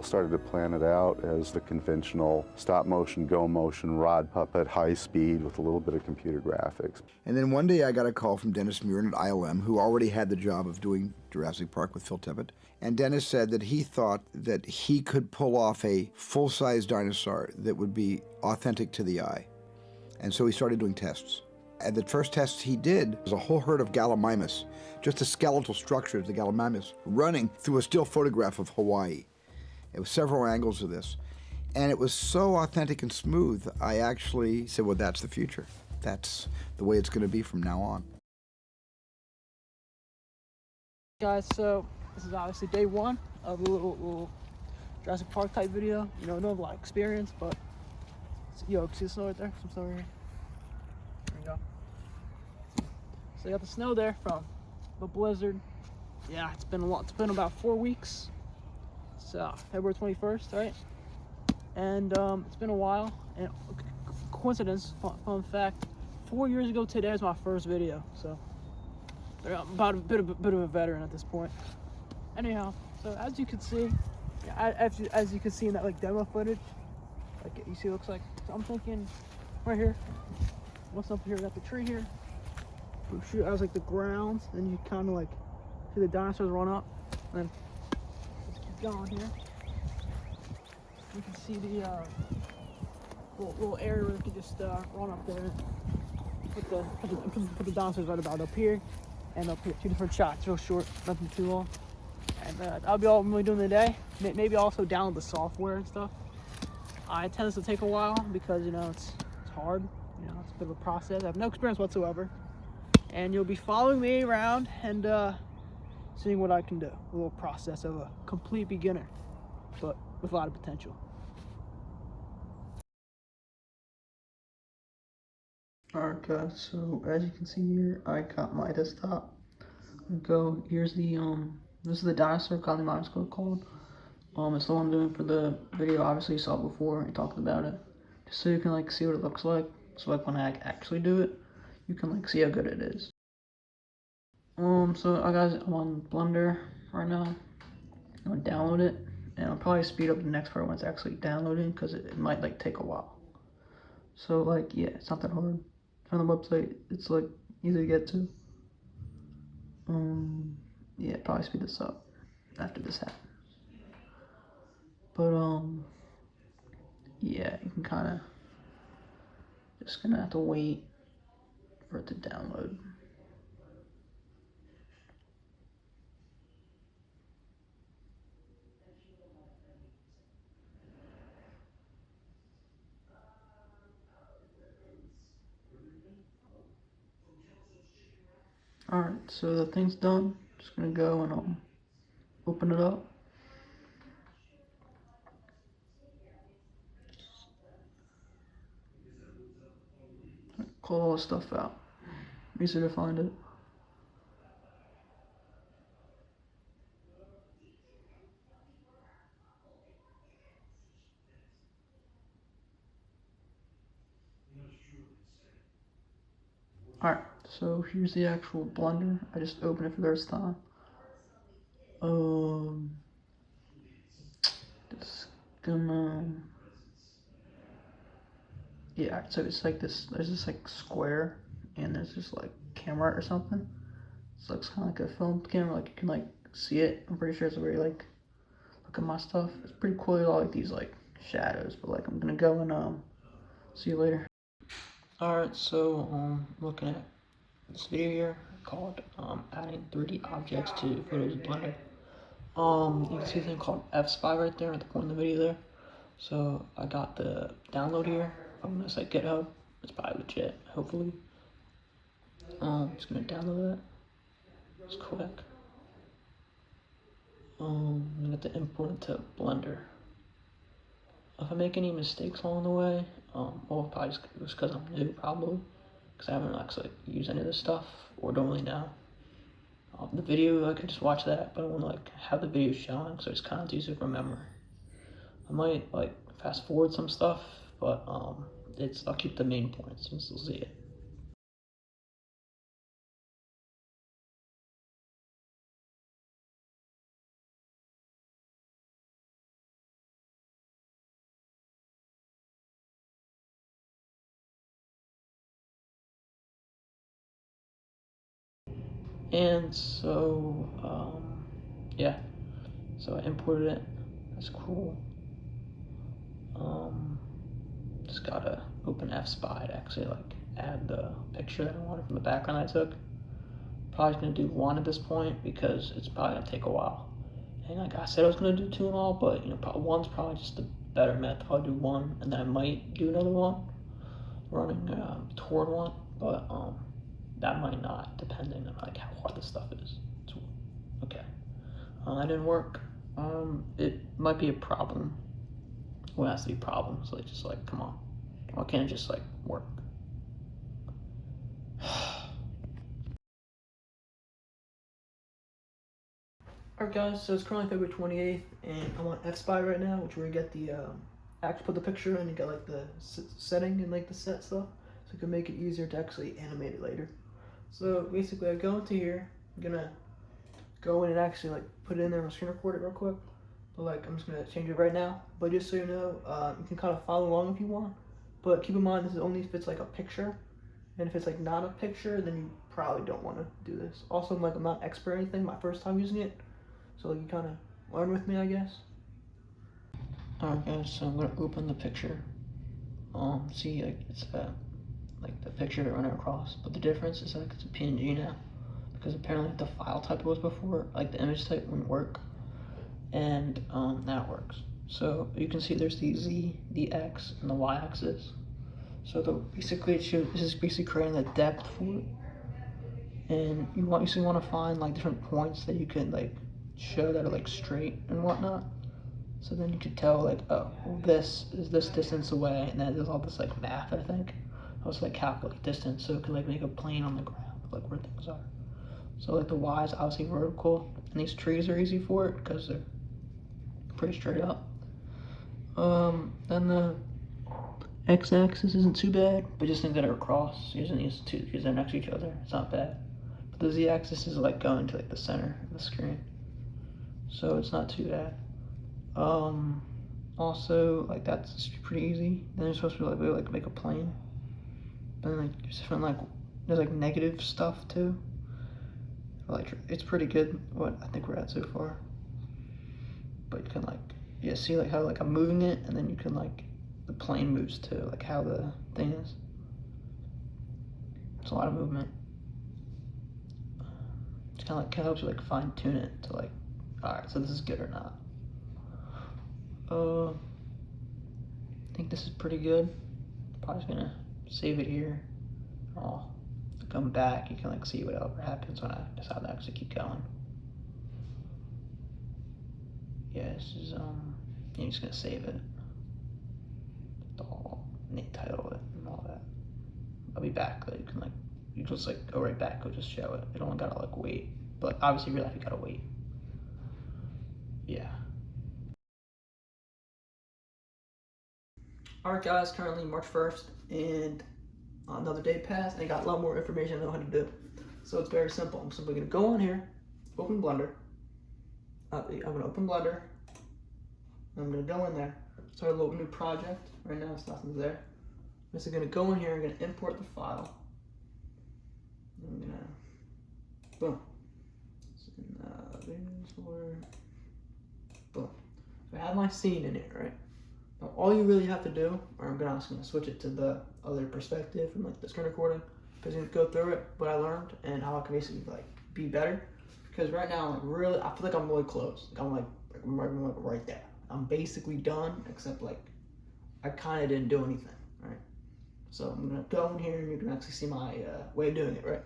started to plan it out as the conventional stop motion, go motion, rod puppet, high speed with a little bit of computer graphics. And then one day I got a call from Dennis Murin at ILM, who already had the job of doing Jurassic Park with Phil Tippett. And Dennis said that he thought that he could pull off a full-size dinosaur that would be authentic to the eye. And so he started doing tests. And the first tests he did was a whole herd of Gallimimus, just the skeletal structure of the Gallimimus, running through a still photograph of Hawaii. It was several angles of this. And it was so authentic and smooth, I actually said, well, that's the future. That's the way it's going to be from now on. Guys, so this is obviously day one of a little Jurassic Park type video. You know, no like experience, but yo, see the snow right there? Some snow right here. There you go. So you got the snow there from the blizzard. Yeah, it's been a lot. It's been about 4 weeks. So February 21st, right? And it's been a while. And coincidence, fun fact, 4 years ago today was my first video. So I'm about a bit of a veteran at this point. Anyhow, so as you can see, as you can see in that like demo footage, like you see, it looks like. So I'm thinking, right here, what's up here? We got the tree here. We shoot as like the ground, then you kind of like see the dinosaurs run up, and then let's keep going here. You can see the little area where you can just run up there. Put the dinosaurs right about up here, and I'll put 2 different shots, real short, nothing too long. And that'll be all I'm really doing today. Maybe also download the software and stuff. It tends to take a while because, you know, it's hard. You know, it's a bit of a process. I have no experience whatsoever. And you'll be following me around and seeing what I can do. A little process of a complete beginner, but with a lot of potential. Alright guys, so as you can see here, I got my desktop. Here's the this is the dinosaur Gallimimus called. It's the one I'm doing for the video. Obviously you saw it before and talked about it. Just so you can like see what it looks like. So like when I actually do it, you can like see how good it is. So I'm on Blender right now. I'm gonna download it, and I'll probably speed up the next part when it's actually downloading because it might like take a while. So like yeah, it's not that hard. On the website, it's like easy to get to. Yeah, probably speed this up after this happens. But yeah, you can kind of just gonna have to wait for it to download. Alright, so the thing's done. Just gonna go and open it up. Call all the stuff out. Easy to find it. Alright, so here's the actual Blender. I just opened it for the first time. It's gonna... Yeah, so it's like this, there's this like square, and there's this like camera or something. It looks kind of like a film camera, like you can like see it. I'm pretty sure it's where you like look at my stuff. It's pretty cool, all like these like shadows, but like I'm gonna go and see you later. Alright, so looking at this video here called adding 3D objects to photos in Blender. You can see a thing called F-Spy right there at the point in the video there. So I got the download here from this like GitHub. It's probably legit, hopefully. Just gonna download it. It's quick. I'm gonna have to import it to Blender. If I make any mistakes along the way, well, probably just because I'm new, probably, because I haven't actually used any of this stuff or don't really know. The video, I could just watch that, but I want to like have the video showing, so it's kind of easy to remember. I might like fast forward some stuff, but I'll keep the main points and you'll see it. And so, yeah, so I imported it. That's cool. Just gotta open FSpy to actually like add the picture that I wanted from the background I took. Probably gonna do one at this point because it's probably gonna take a while. And like I said, I was gonna do two and all, but you know, one's probably just the better method. I'll do one, and then I might do another one, running toward one, but that might not, depending on like how hard the stuff is. So, okay, that didn't work. It might be a problem. Well, it has to be a problem. So like, just like, come on, why can't it just like work? Alright guys, so it's currently February 28th, and I'm on FSpy right now, which where you get the, actually put the picture and you get like the setting and like the set stuff, so you can make it easier to actually animate it later. So basically I go into here, I'm gonna go in and actually like put it in there and screen record it real quick, but like I'm just gonna change it right now, but just so you know, you can kind of follow along if you want, but keep in mind this is only if it's like a picture, and if it's like not a picture, then you probably don't want to do this. Also, like I'm not expert or anything, my first time using it, so you kind of learn with me, I guess. Alright guys, so I'm gonna open the picture. See, like it's like the picture running across, but the difference is like it's a PNG now, because apparently the file type it was before, like the image type wouldn't work, and now it works. So you can see there's the Z, the X, and the Y axis. So basically it shows, this is basically creating the depth for it, and you want to find like different points that you can like show that are like straight and whatnot. So then you could tell like, oh, well, this is this distance away, and then there's all this like math, I think. I was like calculate distance, so it could like make a plane on the ground, like where things are. So like the Y is obviously vertical, and these trees are easy for it because they're pretty straight up. Then the X-axis isn't too bad, but just things that are across, using these two, because they're next to each other, it's not bad. But the Z-axis is like going to like the center of the screen, so it's not too bad. Also, like that's pretty easy. Then you're supposed to like make a plane. But then like there's different like there's like negative stuff too. Like it's pretty good what I think we're at so far. But you can like see like how like I'm moving it, and then you can like the plane moves too, like how the thing is. It's a lot of movement. It's kind of helps you like fine tune it to like, all right, so this is good or not. I think this is pretty good. Probably just gonna save it here. I'll come back. You can like see whatever happens when I decide to actually keep going. Yeah, this is you're just gonna save it. The whole title it and all that. I'll be back. Like, you can just like go right back. I'll just show it. You don't gotta like wait. But obviously, real life you gotta wait. Yeah. Alright guys, currently March 1st, and another day passed, and I got a lot more information I know how to do. So it's very simple. I'm simply gonna go on here, open Blender. I'm gonna open Blender. I'm gonna go in there, start a little new project. Right now, it's nothing's there. I'm just gonna go in here. I'm gonna import the file. I'm gonna boom. Boom. So I have my scene in it, right? Now all you really have to do, or I'm gonna switch it to the other perspective from like the screen recording, because you go through it, what I learned and how I can basically like be better. Because right now, like really, I feel like I'm really close. Like I'm right there. I'm basically done, except like I kind of didn't do anything, right? So I'm gonna go in here and you can actually see my way of doing it, right?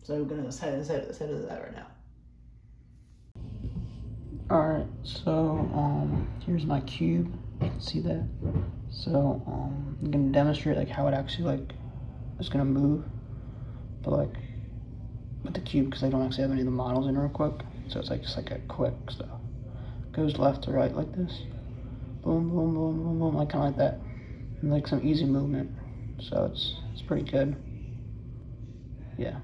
So I'm gonna head into that right now. Alright, so here's my cube. You can see that. So I'm gonna demonstrate like how it actually like is gonna move, but like with the cube, because I don't actually have any of the models in real quick. So it's like just like a quick stuff. Goes left to right like this. Boom, boom, boom, boom, boom, like kind of like that. And like some easy movement. So it's pretty good. Yeah.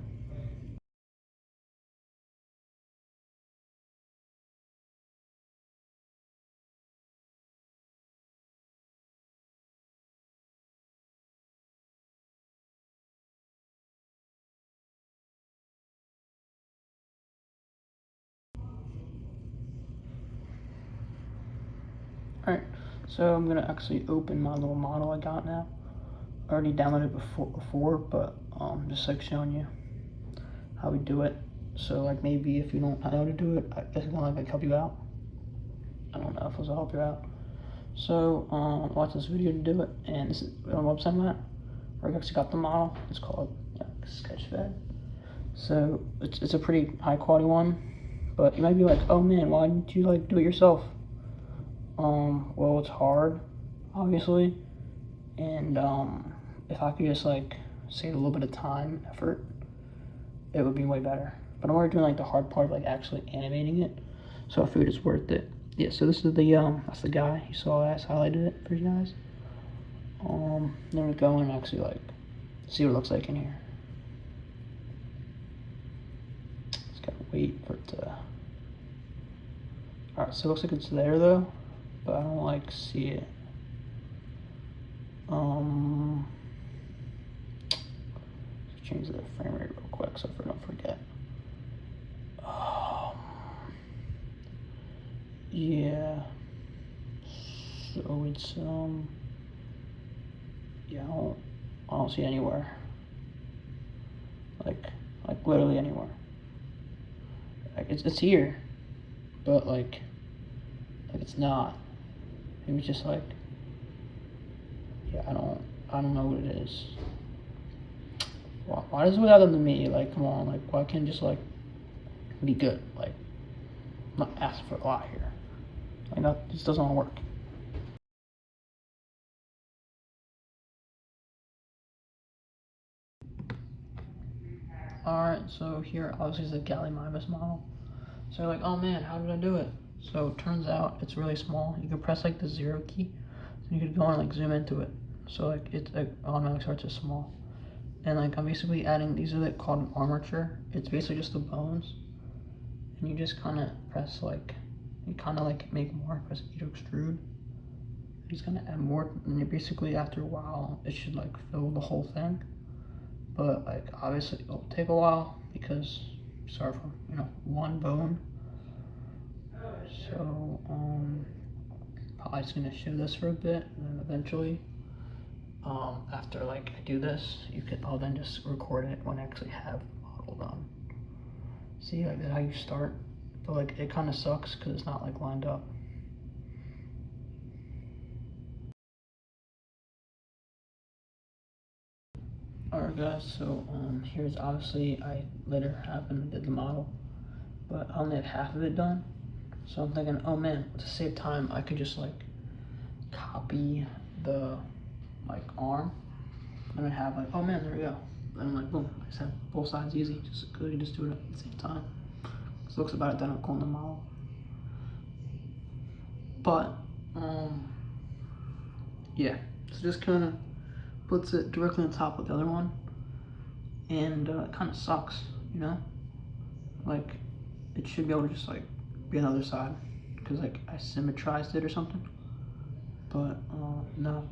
Alright, so I'm gonna actually open my little model I got now. I already downloaded it before, but just like showing you how we do it. So like maybe if you don't know how to do it, I guess I can like help you out. I don't know if this will help you out. So watch this video to do it, and this is on the website I'm at. Where I actually got the model. It's called Sketchpad. So it's a pretty high quality one, but you might be like, oh man, why didn't you like do it yourself? Well, it's hard, obviously, and if I could just like save a little bit of time, effort, it would be way better. But I'm already doing like the hard part of like actually animating it, so I figured it's worth it. Yeah, so this is the that's the guy you saw. I highlighted it for you guys. Then we go and actually like see what it looks like in here. Just gotta wait for it to. Alright, so it looks like it's there though, but I don't like see it. Let's change the frame rate real quick so I don't forget. Yeah. So it's yeah, I don't see it anywhere. Like literally anywhere. Like it's here, but like it's not. Maybe it's just like, yeah, I don't know what it is. Why does it happen to me? Like, come on, like why can't it just like be good? Like, I'm not asking for a lot here. Like that just doesn't work. Alright, so here obviously is the Gallimimus model. So you're like, oh man, how did I do it? So it turns out it's really small. You can press like the 0 key, and you could go and like zoom into it. So like it like automatically starts as small. And like I'm basically adding, these are like called armature. It's basically just the bones. And you just kinda press like, you kinda like make more, press E to extrude. You just kinda add more, and you basically after a while it should like fill the whole thing. But like obviously it'll take a while because you start from, one bone. So probably just gonna show this for a bit, and then eventually after like I do this, I'll then just record it when I actually have the model done. See, like that's how you start, but like it kind of sucks because it's not like lined up. Alright guys, so here's obviously I later happened and did the model, but I only have half of it done. So I'm thinking, oh man, to save time, I could just like copy the like arm, and I have like, oh man, there we go. And I'm like, boom, I just have both sides easy. Just could just do it at the same time. So it looks about identical in the model. But yeah, so just kind of puts it directly on top of the other one, and it kind of sucks, like it should be able to just like be on the other side because like I symmetrized it or something, but no.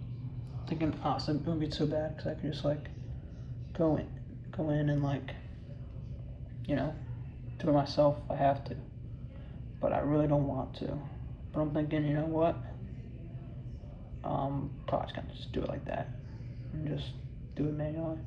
I'm thinking, so it wouldn't be so bad because I can just like go in and like do it myself if I have to, but I really don't want to. But I'm thinking, you know what, probably just gonna just do it like that and just do it manually.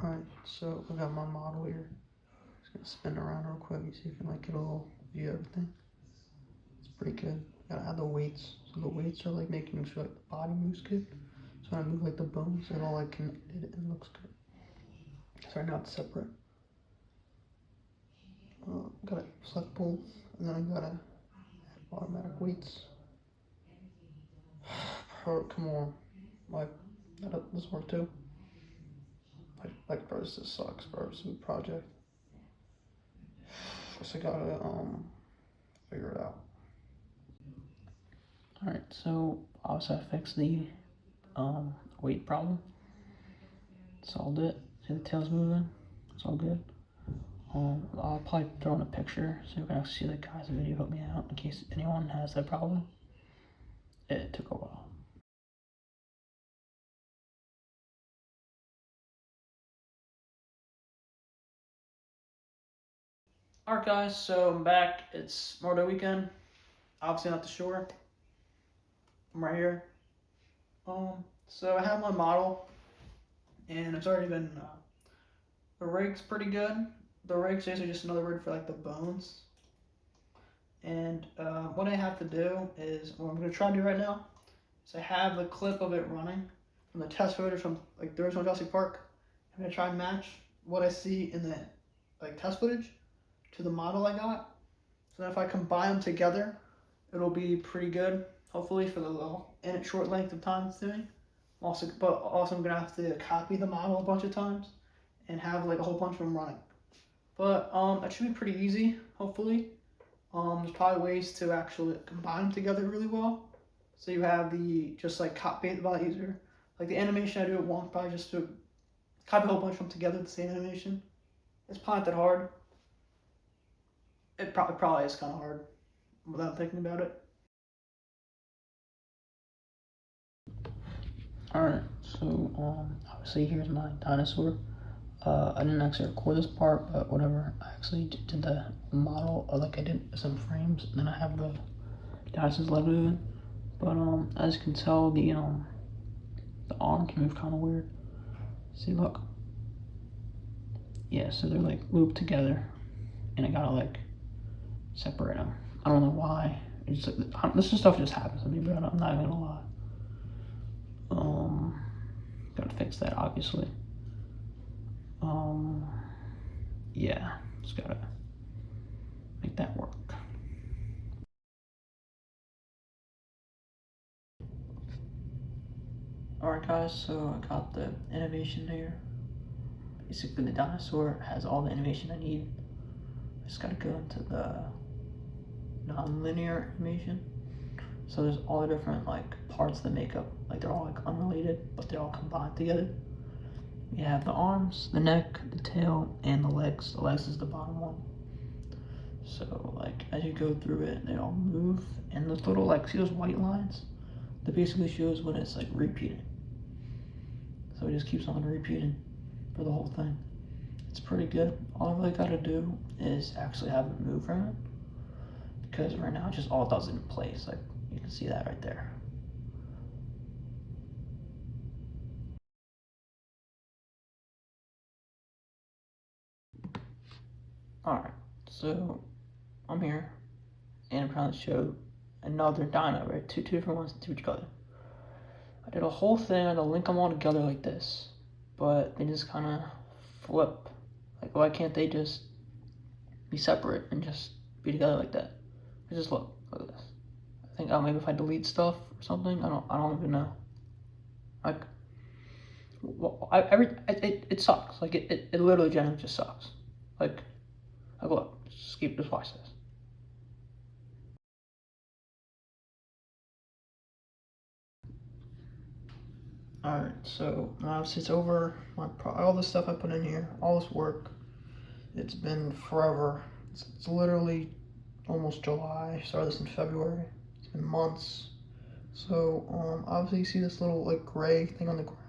Alright, so we got my model here. Just gonna spin around real quick so you can like get a little view of everything. It's pretty good. Gotta add the weights. So the weights are like making sure like the body moves good. So when I move like the bones, it all like connected and looks good. So right now it's separate. Gotta select both, and then I gotta automatic weights. Come on, like that doesn't work too. Like bro, this just sucks, bro. It's a good project. Guess I gotta figure it out. All right, so obviously I fixed the weight problem. Solved it. See the tail's moving. It's all good. I'll probably throw in a picture so you can actually see the guy's video help me out in case anyone has that problem. It took a while. Alright guys, so I'm back. It's Memorial Day weekend. Obviously not the shore. I'm right here. So I have my model and it's already been the rig's pretty good. The rig's basically just another word for like the bones. And what I have to do is, what I'm going to try to do right now, is I have the clip of it running from the test footage from like the original Jurassic Park. I'm going to try and match what I see in the like test footage to the model I got. So that if I combine them together, it'll be pretty good, hopefully, for the little and short length of time it's doing. But also I'm going to have to copy the model a bunch of times and have like a whole bunch of them running. But that should be pretty easy, hopefully. There's probably ways to actually combine them together really well. So you have the, just like copy it a lot easier. Like the animation I do at once, probably just to copy a whole bunch of them together, the same animation. It's probably not that hard. It probably is kind of hard without thinking about it. Alright, so obviously here's my dinosaur. I didn't actually record this part, but whatever. I actually did the model, like I did some frames, and then I have the dinosaur's leg moving. But as you can tell, the arm can move kind of weird. See, look. Yeah, so they're like looped together, and I gotta like separate them. I don't know why. It's like this stuff just happens to me, but I'm not even gonna lie. Gotta fix that, obviously. Yeah, just gotta make that work. Alright guys, so I got the animation here. Basically the dinosaur has all the animation I need. I just gotta go into the non-linear animation. So there's all the different like parts that make up, like they're all like unrelated, but they're all combined together. We have the arms, the neck, the tail, and the legs. The legs is the bottom one. So like as you go through it, they all move, and those little like, see those white lines? That basically shows when it's like repeating. So it just keeps on repeating for the whole thing. It's pretty good. All I really gotta do is actually have it move from it, because right now it just all does it in place. Like you can see that right there. Alright, so I'm here, and I'm trying to show another dino, right? Two different ones to each other. I did a whole thing, I had to link them all together like this, but they just kind of flip. Like, why can't they just be separate and just be together like that? Just look at this. I think maybe if I delete stuff or something, I don't even know. Like, well, it sucks. Like it literally genuinely just sucks. Like look, just watch this. Alright, so obviously it's over. All the stuff I put in here, all this work, it's been forever. It's literally almost July. I started this in February. It's been months. So obviously you see this little like gray thing on the ground.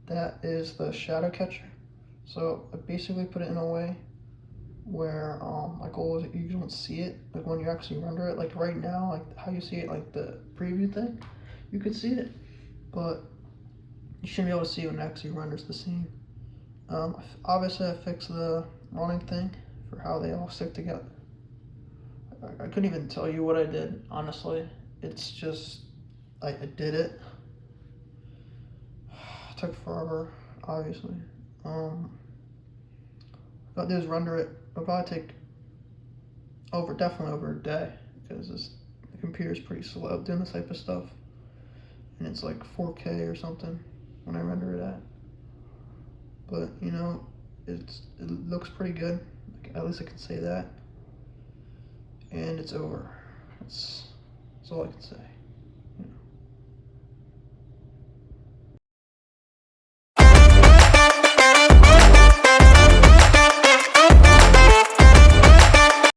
That is the shadow catcher. So I basically put it in a way where my goal is that you don't see it, like when you actually render it. Like right now, like how you see it, like the preview thing, you could see it, but you shouldn't be able to see it when it actually renders the scene. Obviously I fixed the running thing for how they all stick together. I couldn't even tell you what I did, honestly. It's just, I did it. It took forever, obviously. But just render it. It'll probably take definitely over a day, because the computer's pretty slow doing this type of stuff, and it's like 4K or something when I render it at. But you know, it looks pretty good. At least I can say that. And it's over. That's all I can say.